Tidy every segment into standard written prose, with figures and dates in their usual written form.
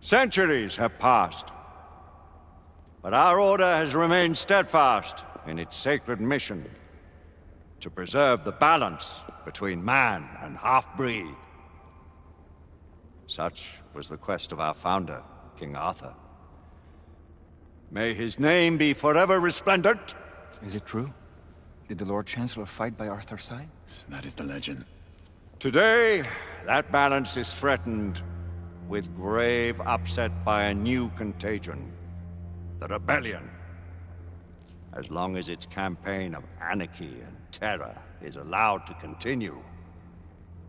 Centuries have passed, but our order has remained steadfast in its sacred mission to preserve the balance between man and half-breed. Such was the quest of our founder, King Arthur. May his name be forever resplendent. Is it true? Did the Lord Chancellor fight by Arthur's side? That is the legend. Today, that balance is threatened with grave upset by a new contagion, the rebellion. As long as its campaign of anarchy and terror is allowed to continue,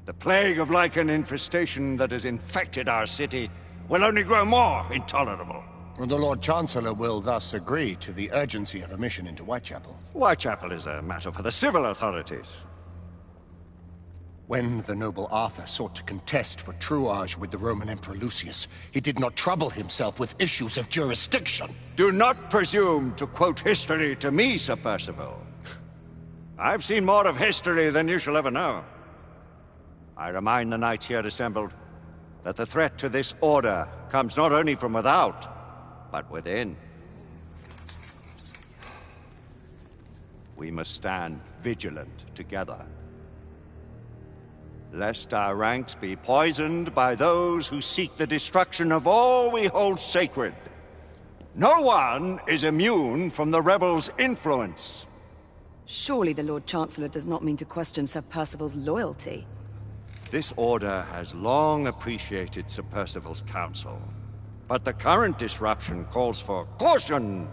the plague of lichen infestation that has infected our city will only grow more intolerable. The Lord Chancellor will thus agree to the urgency of a mission into Whitechapel. Whitechapel is a matter for the civil authorities. When the noble Arthur sought to contest for truage with the Roman Emperor Lucius, he did not trouble himself with issues of jurisdiction. Do not presume to quote history to me, Sir Percival. I've seen more of history than you shall ever know. I remind the knights here assembled that the threat to this order comes not only from without, but within. We must stand vigilant together, lest our ranks be poisoned by those who seek the destruction of all we hold sacred. No one is immune from the rebels' influence. Surely the Lord Chancellor does not mean to question Sir Percival's loyalty. This order has long appreciated Sir Percival's counsel, but the current disruption calls for caution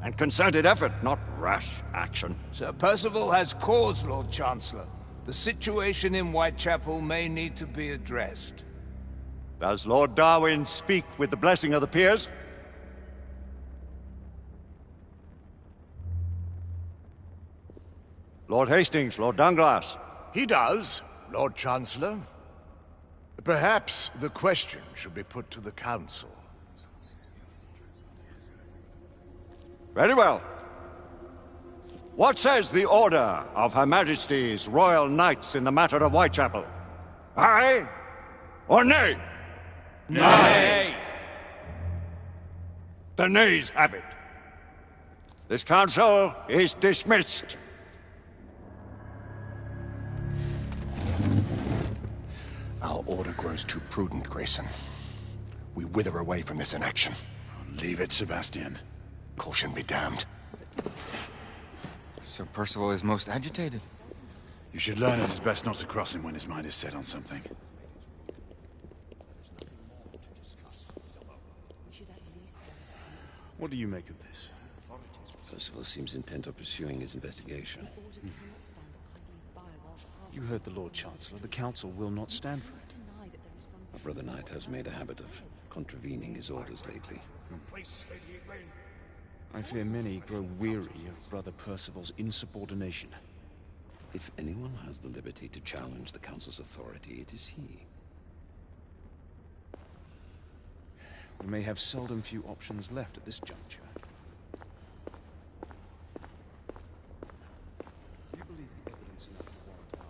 and concerted effort, not rash action. Sir Percival has cause, Lord Chancellor. The situation in Whitechapel may need to be addressed. Does Lord Darwin speak with the blessing of the peers? Lord Hastings, Lord Dunglass. He does, Lord Chancellor. Perhaps the question should be put to the Council. Very well. What says the Order of Her Majesty's Royal Knights in the matter of Whitechapel? Aye or nay? Nay! The nays have it. This council is dismissed. Our order grows too prudent, Grayson. We wither away from this inaction. Leave it, Sebastian. Caution be damned. Sir Percival is most agitated. You should learn it is best not to cross him when his mind is set on something. What do you make of this? Percival seems intent on pursuing his investigation. You heard the Lord Chancellor. The Council will not stand for it. My brother Knight has made a habit of contravening his orders lately. I fear many grow weary of Brother Percival's insubordination. If anyone has the liberty to challenge the Council's authority, it is he. We may have seldom few options left at this juncture. Do you believe the evidence enough to warrant our...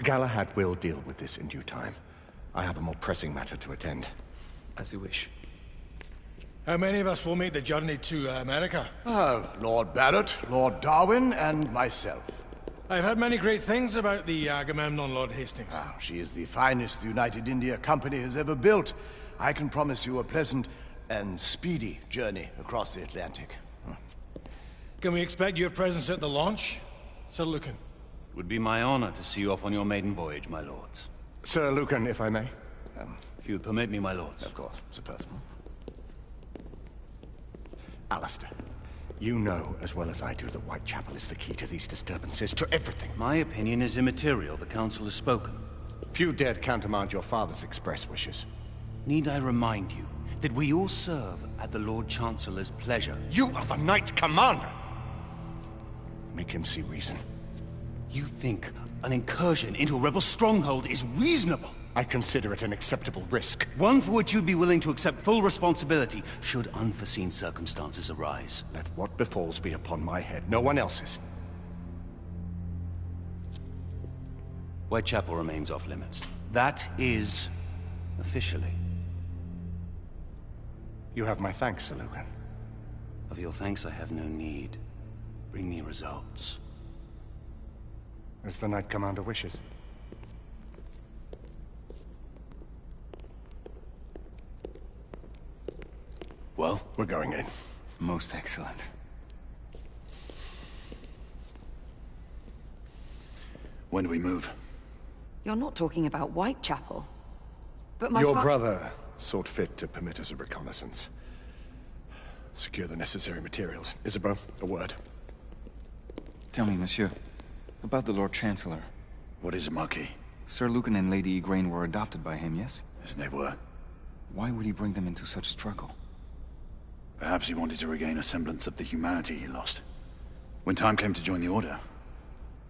Galahad will deal with this in due time. I have a more pressing matter to attend. As you wish. How many of us will make the journey to America? Lord Barrett, Lord Darwin, and myself. I've heard many great things about the Agamemnon, Lord Hastings. She is the finest the United India Company has ever built. I can promise you a pleasant and speedy journey across the Atlantic. Can we expect your presence at the launch, Sir Lucan? It would be my honor to see you off on your maiden voyage, my lords. Sir Lucan, if I may. If you would permit me, my lords. Of course, Sir Percival. Alistair, you know as well as I do that Whitechapel is the key to these disturbances, to everything. My opinion is immaterial. The Council has spoken. Few dared countermand your father's express wishes. Need I remind you that we all serve at the Lord Chancellor's pleasure? You are the Knight Commander! Make him see reason. You think an incursion into a rebel stronghold is reasonable? I consider it an acceptable risk. One for which you'd be willing to accept full responsibility should unforeseen circumstances arise. Let what befalls be upon my head, no one else's. Whitechapel remains off limits. That is... officially. You have my thanks, Sir Lucan. Of your thanks I have no need. Bring me results. As the Knight Commander wishes. Well, we're going in. Most excellent. When do we move? You're not talking about Whitechapel. But my Your brother sought fit to permit us a reconnaissance. Secure the necessary materials. Isabeau, a word. Tell me, monsieur, about the Lord Chancellor. What is it, Marquis? Sir Lucan and Lady Igraine were adopted by him, yes? As they were. Why would he bring them into such struggle? Perhaps he wanted to regain a semblance of the humanity he lost. When time came to join the Order,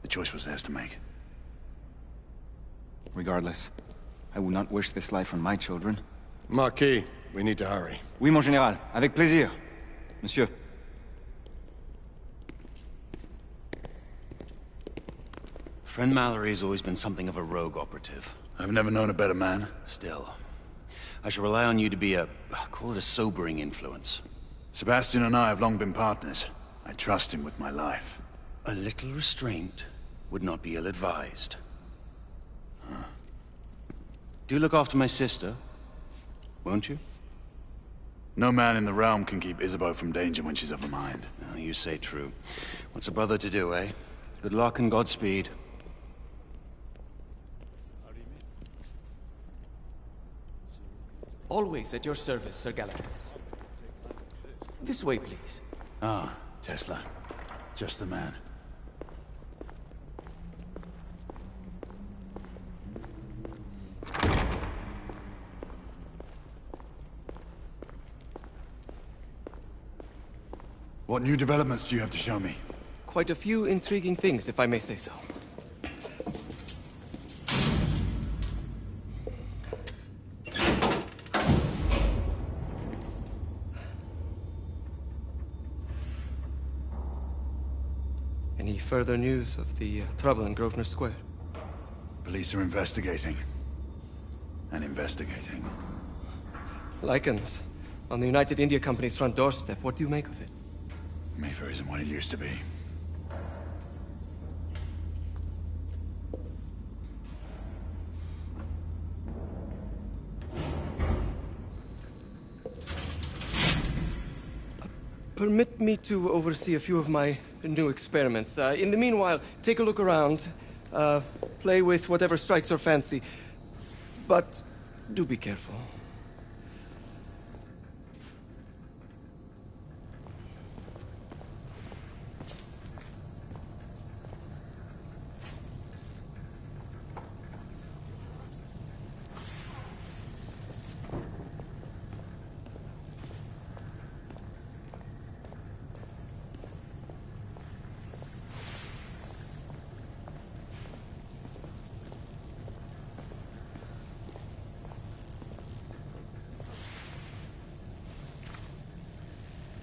the choice was theirs to make. Regardless, I would not wish this life on my children. Marquis, we need to hurry. Oui, mon général. Avec plaisir. Monsieur. Friend Mallory has always been something of a rogue operative. I've never known a better man. Still, I shall rely on you to be a... call it a sobering influence. Sebastian and I have long been partners. I trust him with my life. A little restraint would not be ill-advised. Do look after my sister, won't you? No man in the realm can keep Isabeau from danger when she's of a mind. Oh, you say true. What's a brother to do, eh? Good luck and Godspeed. Always at your service, Sir Galahad. This way, please. Ah, Tesla. Just the man. What new developments do you have to show me? Quite a few intriguing things, if I may say so. Any further news of the trouble in Grosvenor Square? Police are investigating. And investigating. Lycans, on the United India Company's front doorstep. What do you make of it? Mayfair isn't what it used to be. Permit me to oversee a few of my new experiments. In the meanwhile, take a look around. Play with whatever strikes your fancy. But do be careful.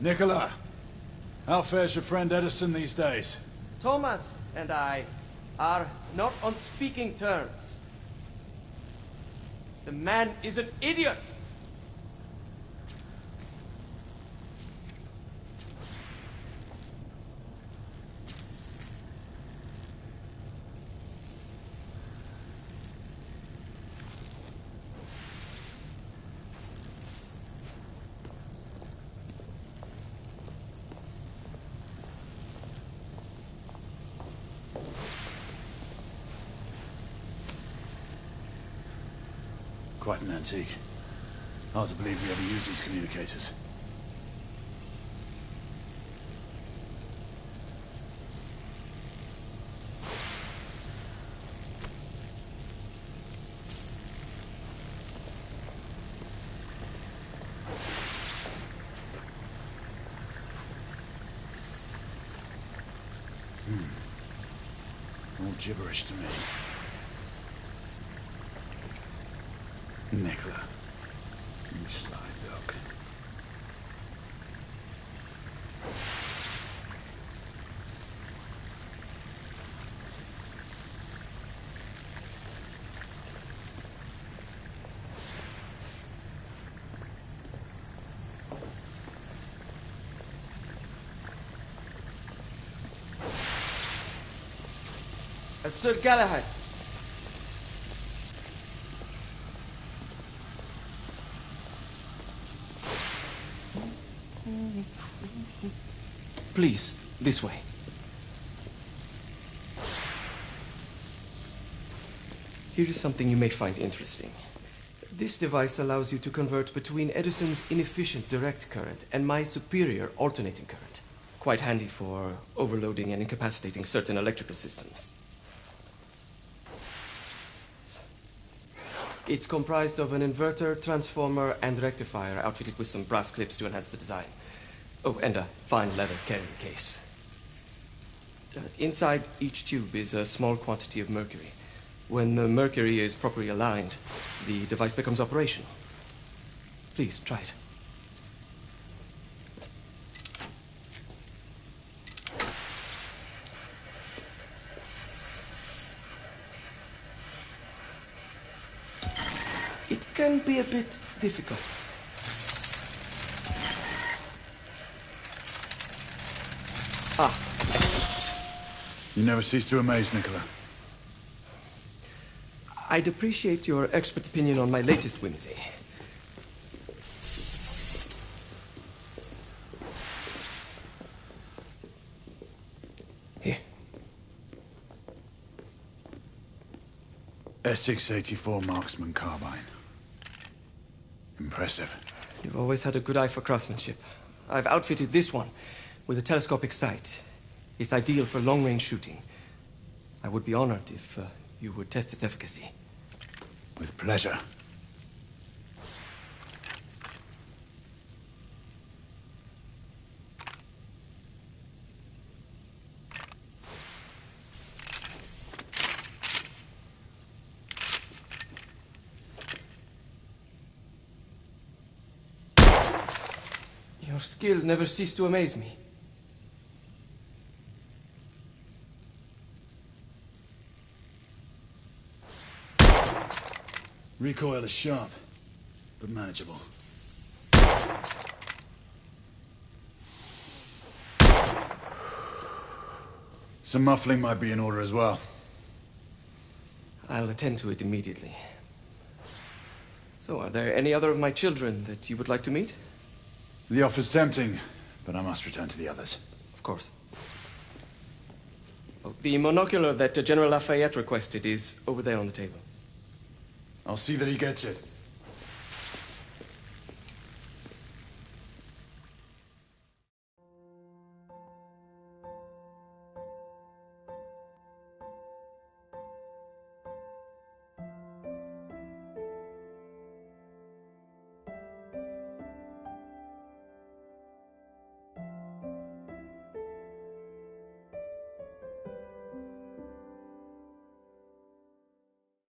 Nicola, how fares your friend Edison these days? Thomas and I are not on speaking terms. The man is an idiot! Quite an antique. Hard to believe we ever use these communicators. All gibberish to me. Nicola, you sly dog. Sir Galahad. Please, this way. Here is something you may find interesting. This device allows you to convert between Edison's inefficient direct current and my superior alternating current. Quite handy for overloading and incapacitating certain electrical systems. It's comprised of an inverter, transformer, and rectifier outfitted with some brass clips to enhance the design. Oh, and a fine leather carrying case. Inside each tube is a small quantity of mercury. When the mercury is properly aligned, the device becomes operational. Please, try it. It can be a bit difficult. Ah, excellent. You never cease to amaze, Nicola. I'd appreciate your expert opinion on my latest whimsy. Here. S684 Marksman Carbine. Impressive. You've always had a good eye for craftsmanship. I've outfitted this one with a telescopic sight. It's ideal for long-range shooting. I would be honored if you would test its efficacy. With pleasure. Your skills never cease to amaze me. Recoil is sharp, but manageable. Some muffling might be in order as well. I'll attend to it immediately. So, are there any other of my children that you would like to meet? The offer's tempting, but I must return to the others. Of course. Oh, the monocular that General Lafayette requested is over there on the table. I'll see that he gets it.